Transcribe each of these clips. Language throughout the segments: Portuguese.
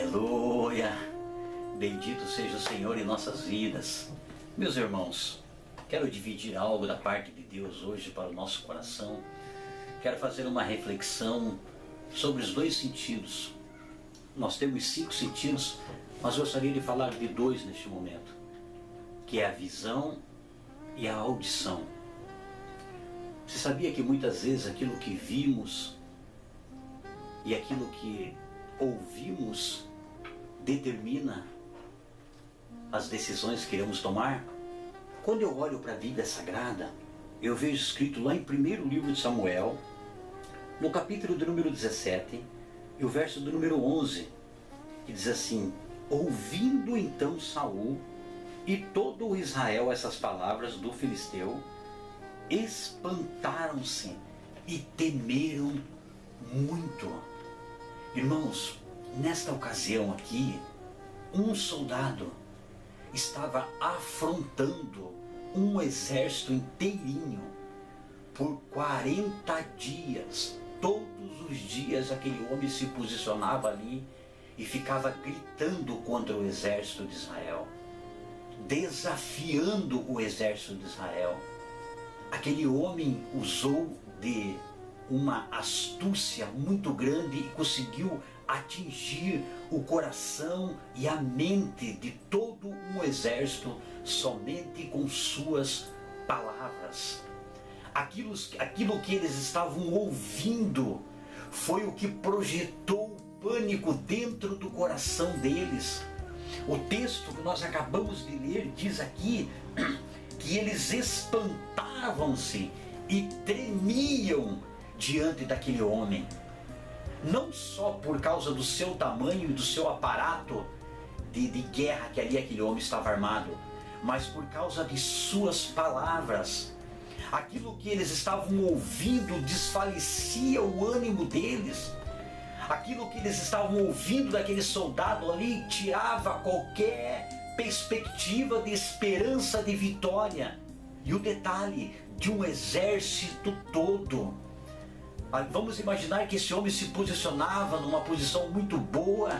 Aleluia! Bendito seja o Senhor em nossas vidas. Meus irmãos, quero dividir algo da parte de Deus hoje para o nosso coração. Quero fazer uma reflexão sobre os dois sentidos. Nós temos 5 sentidos, mas gostaria de falar de 2 neste momento, que é a visão e a audição. Você sabia que muitas vezes aquilo que vimos e aquilo que ouvimos determina as decisões que iremos tomar? Quando eu olho para a Bíblia Sagrada, eu vejo escrito lá em 1º livro de Samuel, no capítulo de número 17, e o verso do número 11, que diz assim: ouvindo então Saul e todo o Israel essas palavras do filisteu, espantaram-se e temeram muito. Irmãos, nesta ocasião aqui, um soldado estava afrontando um exército inteirinho por 40 dias. Todos os dias aquele homem se posicionava ali e ficava gritando contra o exército de Israel, desafiando o exército de Israel. Aquele homem usou de uma astúcia muito grande e conseguiu atingir o coração e a mente de todo um exército somente com suas palavras. Aquilo que eles estavam ouvindo foi o que projetou pânico dentro do coração deles. O texto que nós acabamos de ler diz aqui que eles espantavam-se e tremiam diante daquele homem, não só por causa do seu tamanho e do seu aparato de guerra que ali aquele homem estava armado, mas por causa de suas palavras. Aquilo que eles estavam ouvindo desfalecia o ânimo deles. Aquilo que eles estavam ouvindo daquele soldado ali tirava qualquer perspectiva de esperança de vitória. E o detalhe de um exército todo. Vamos imaginar que esse homem se posicionava numa posição muito boa,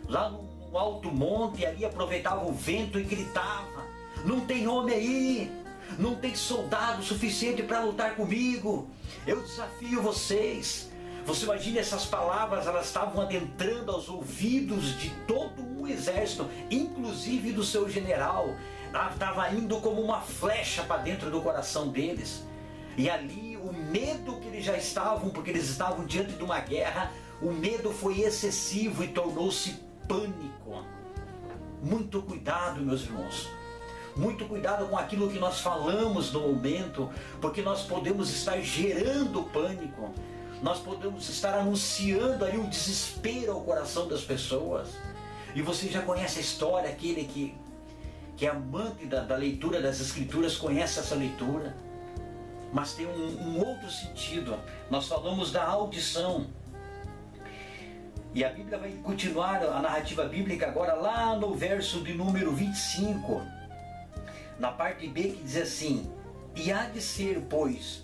lá no alto monte, e ali aproveitava o vento e gritava: não tem homem aí, não tem soldado suficiente para lutar comigo, eu desafio vocês. Você imagina, essas palavras, elas estavam adentrando aos ouvidos de todo um exército, inclusive do seu general. Ela estava indo como uma flecha para dentro do coração deles. E ali o medo que eles já estavam, porque eles estavam diante de uma guerra, o medo foi excessivo e tornou-se pânico. Muito cuidado, meus irmãos. Muito cuidado com aquilo que nós falamos no momento, porque nós podemos estar gerando pânico. Nós podemos estar anunciando ali um desespero ao coração das pessoas. E você já conhece a história, aquele que é amante da leitura das Escrituras, conhece essa leitura. Mas tem um outro sentido. Nós falamos da audição. E a Bíblia vai continuar, a narrativa bíblica agora lá no verso de número 25. Na parte B, que diz assim: e há de ser, pois,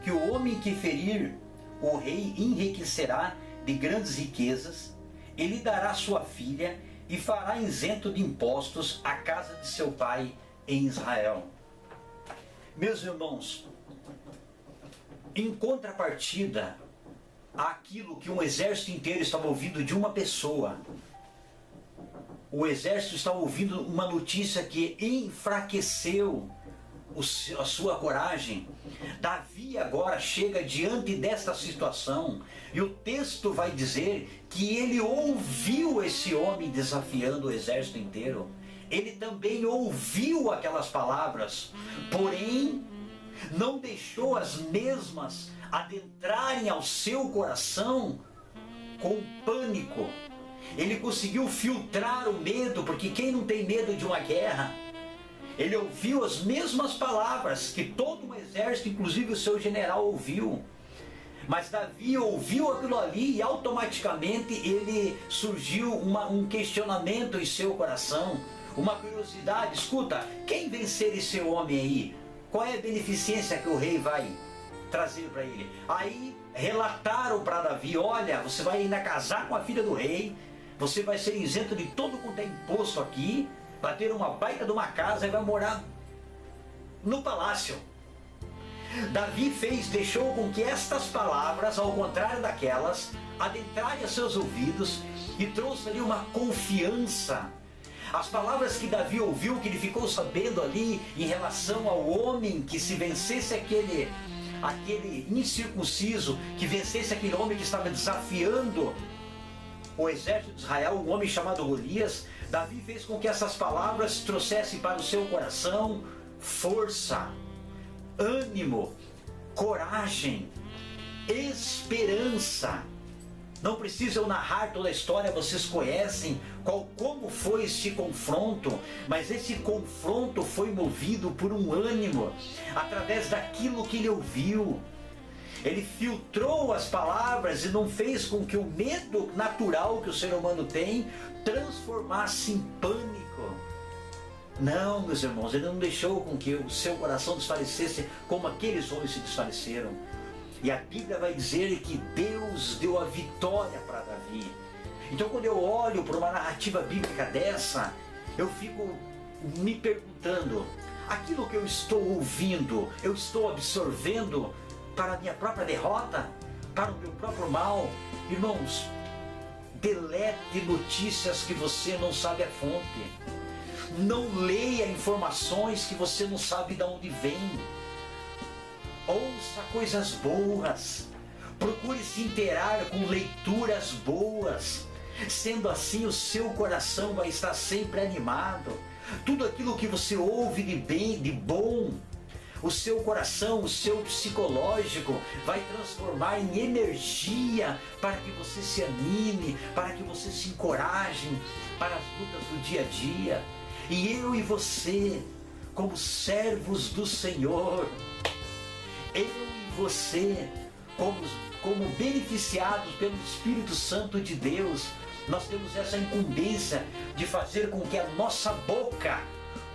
que o homem que ferir o rei enriquecerá de grandes riquezas, ele dará sua filha e fará isento de impostos a casa de seu pai em Israel. Meus irmãos, em contrapartida àquilo que um exército inteiro estava ouvindo de uma pessoa, o exército estava ouvindo uma notícia que enfraqueceu a sua coragem. Davi agora chega diante desta situação e o texto vai dizer que ele ouviu esse homem desafiando o exército inteiro. Ele também ouviu aquelas palavras, porém não deixou as mesmas adentrarem ao seu coração com pânico. Ele conseguiu filtrar o medo, porque quem não tem medo de uma guerra? Ele ouviu as mesmas palavras que todo o exército, inclusive o seu general, ouviu. Mas Davi ouviu aquilo ali e automaticamente ele surgiu um questionamento em seu coração, uma curiosidade. Escuta, quem vencer esse homem aí? Qual é a beneficência que o rei vai trazer para ele? Aí relataram para Davi: olha, você vai ainda casar com a filha do rei, você vai ser isento de todo quanto é imposto aqui, vai ter uma baita de uma casa e vai morar no palácio. Davi deixou com que estas palavras, ao contrário daquelas, adentrarem a seus ouvidos e trouxe ali uma confiança. As palavras que Davi ouviu, que ele ficou sabendo ali em relação ao homem que se vencesse aquele incircunciso, que vencesse aquele homem que estava desafiando o exército de Israel, um homem chamado Golias, Davi fez com que essas palavras trouxessem para o seu coração força, ânimo, coragem, esperança. Não preciso eu narrar toda a história, vocês conhecem como foi este confronto, mas esse confronto foi movido por um ânimo, através daquilo que ele ouviu. Ele filtrou as palavras e não fez com que o medo natural que o ser humano tem transformasse em pânico. Não, meus irmãos, ele não deixou com que o seu coração desfalecesse como aqueles homens se desfaleceram. E a Bíblia vai dizer que Deus deu a vitória para Davi. Então, quando eu olho para uma narrativa bíblica dessa, eu fico me perguntando, aquilo que eu estou ouvindo, eu estou absorvendo para a minha própria derrota, para o meu próprio mal? Irmãos, delete notícias que você não sabe a fonte. Não leia informações que você não sabe de onde vem. Ouça coisas boas. Procure se inteirar com leituras boas. Sendo assim, o seu coração vai estar sempre animado. Tudo aquilo que você ouve de bem, de bom, o seu coração, o seu psicológico vai transformar em energia para que você se anime, para que você se encoraje para as lutas do dia a dia. E eu e você, como servos do Senhor, eu e você, como beneficiados pelo Espírito Santo de Deus, nós temos essa incumbência de fazer com que a nossa boca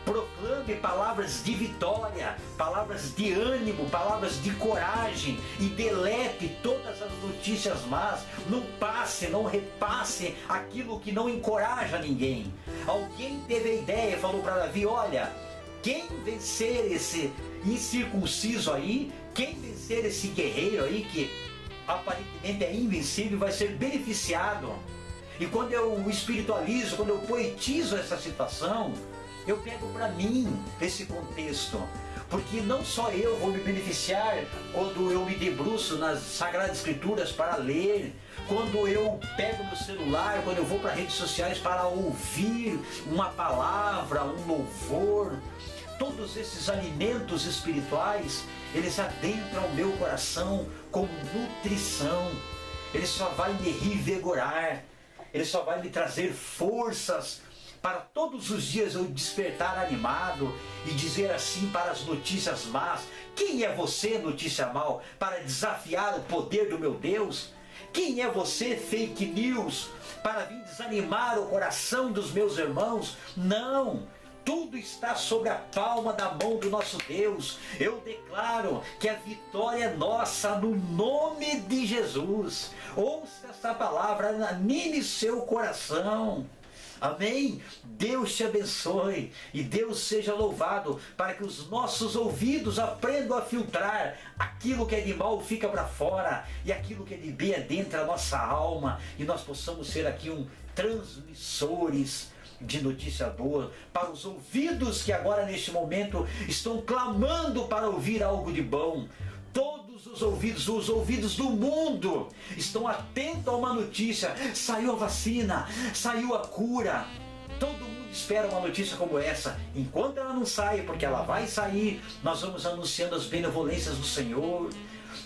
proclame palavras de vitória, palavras de ânimo, palavras de coragem, e delete todas as notícias más. Não passe, não repasse aquilo que não encoraja ninguém. Alguém teve a ideia, falou para Davi, olha, quem vencer esse incircunciso aí, quem vencer esse guerreiro aí, que aparentemente é invencível, vai ser beneficiado. E quando eu espiritualizo, quando eu poetizo essa situação, eu pego para mim esse contexto, porque não só eu vou me beneficiar quando eu me debruço nas Sagradas Escrituras para ler, quando eu pego meu celular, quando eu vou para redes sociais para ouvir uma palavra, um louvor. Todos esses alimentos espirituais, eles adentram o meu coração como nutrição. Ele só vai me revigorar, ele só vai me trazer forças para todos os dias eu despertar animado e dizer assim para as notícias más: quem é você, notícia mal, para desafiar o poder do meu Deus? Quem é você, fake news, para vir desanimar o coração dos meus irmãos? Não! Tudo está sobre a palma da mão do nosso Deus. Eu declaro que a vitória é nossa no nome de Jesus. Ouça essa palavra, anime seu coração. Amém? Deus te abençoe e Deus seja louvado, para que os nossos ouvidos aprendam a filtrar aquilo que é de mal, fica para fora, e aquilo que é de bem adentra a nossa alma, e nós possamos ser aqui transmissores de notícia boa para os ouvidos que agora neste momento estão clamando para ouvir algo de bom. Todos os ouvidos do mundo estão atentos a uma notícia: saiu a vacina, saiu a cura. Todo mundo espera uma notícia como essa. Enquanto ela não sai, porque ela vai sair, nós vamos anunciando as benevolências do Senhor,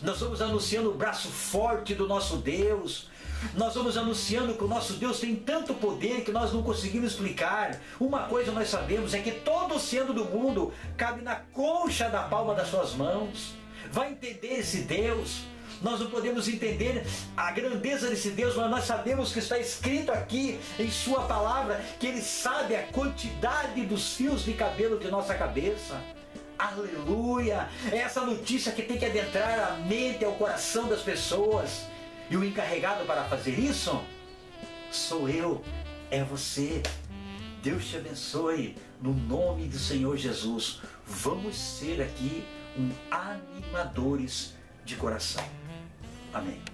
nós vamos anunciando o braço forte do nosso Deus, nós vamos anunciando que o nosso Deus tem tanto poder que nós não conseguimos explicar. Uma coisa nós sabemos é que todo oceano do mundo cabe na concha da palma das suas mãos. Vai entender esse Deus? Nós não podemos entender a grandeza desse Deus, mas nós sabemos que está escrito aqui em sua palavra que Ele sabe a quantidade dos fios de cabelo de nossa cabeça. Aleluia! É essa notícia que tem que adentrar a mente e ao coração das pessoas. E o encarregado para fazer isso sou eu, é você. Deus te abençoe, no nome do Senhor Jesus. Vamos ser aqui animadores de coração. Amém.